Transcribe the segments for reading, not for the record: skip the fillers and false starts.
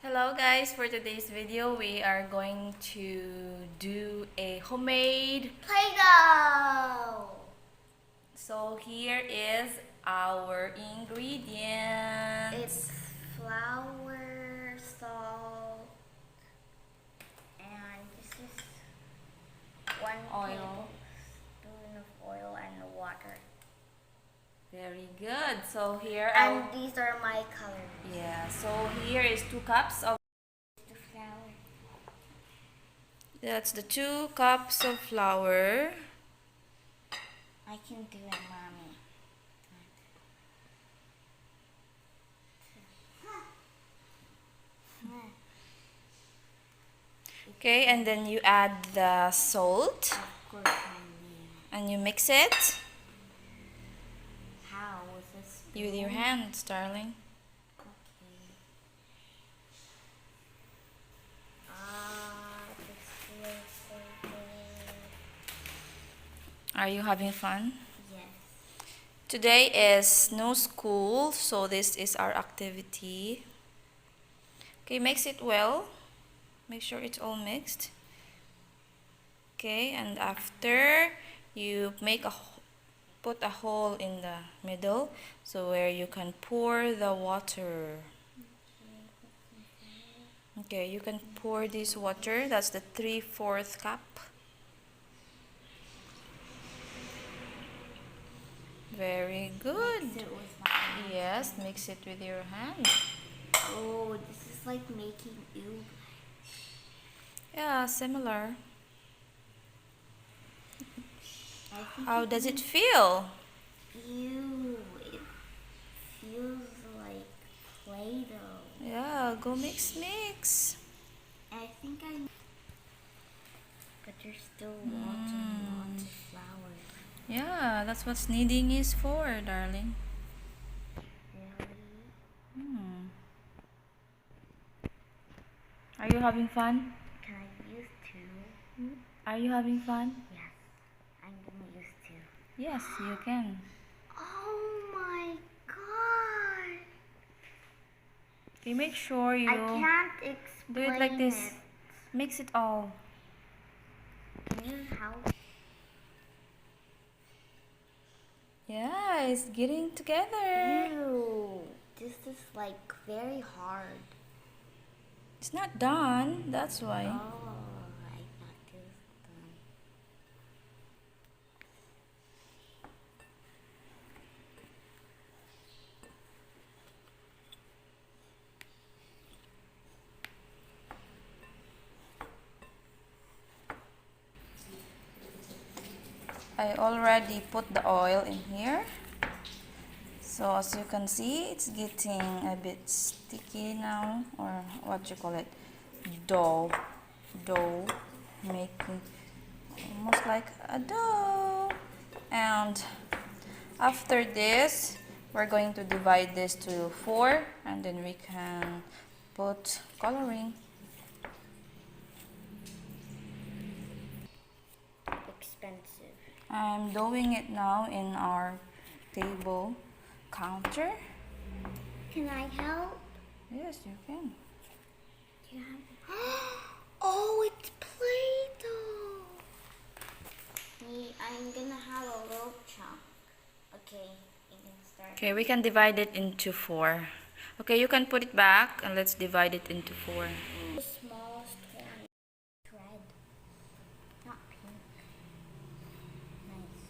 Hello guys, for today's video we are going to do a homemade Play-Doh! So here is our ingredients. It's flour, salt, and this is 1 tablespoon of oil and water. Very good. So here And these are my colors. Yeah, so here is 2 cups of The flour. That's the 2 cups of flour. I can do it, Mommy. Okay, and then you add the salt Of course, Mommy. and you mix it How? With a spoon? with your hands, darling. Okay. This feels so good. Are you having fun? Yes. Today is no school, so this is our activity. Okay, mix it well. Make sure it's all mixed. Okay, and after you put a hole in the middle, so where you can pour the water. Okay, you can pour this water. That's the 3/4 cup. Very good. Mix it with my hand. Yes, mix it with your hand. Oh, this is like making oobleck. Yeah, similar. How does it feel? Ew, it feels like Play-Doh. Yeah, go mix. I think but there's still lots and lots of flour. Yeah, that's what kneading is for, darling. Really? Are you having fun? Can I use 2? Are you having fun? Yes, I'm gonna use 2. Yes, you can. Oh my god! Okay, make sure you I can't explain do it like this. it. Mix it all. Can you help? Yeah, it's getting together. Ew, this is like very hard. It's not done, that's why. Oh, I thought this was done. I already put the oil in here. So as you can see, it's getting a bit sticky now, or what you call it, dough, making almost like a dough. And after this, we're going to divide this to 4, and then we can put coloring. Expensive. I'm doing it now in our table counter. Can I help? Yes, you can. Oh, it's Play-Doh. I'm gonna have a little chunk. Okay, you can start. Okay, we can divide it into 4. Okay, you can put it back and let's divide it into 4. The smallest one. Red. Not pink. Nice.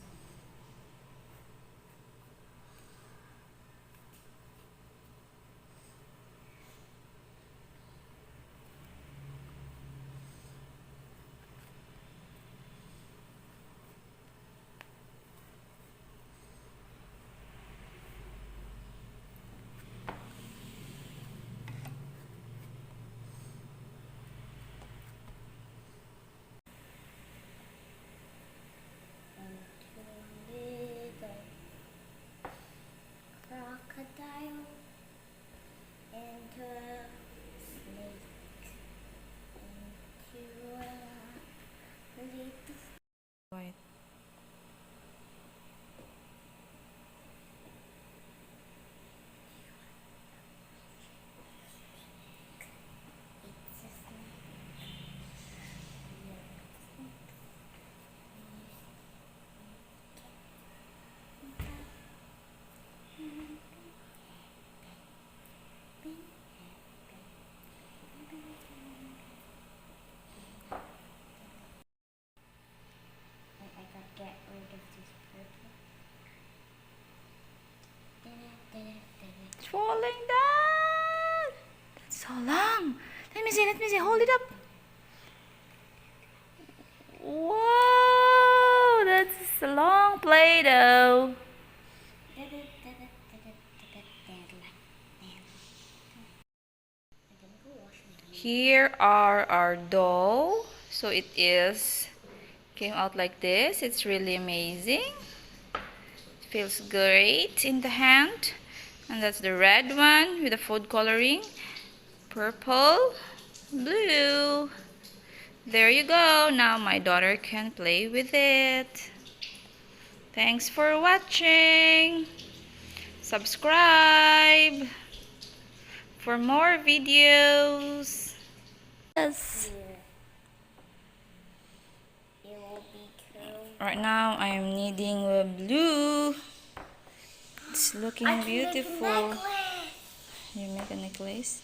Let me see. Hold it up. Whoa, that's a long Play-Doh. Here are our dough. So it came out like this. It's really amazing. Feels great in the hand. And that's the red one with the food coloring. Purple, blue. There you go. Now my daughter can play with it. Thanks for watching. Subscribe for more videos. Yes. It will be cool. Right now I am needing a blue. It's looking beautiful. You make a necklace?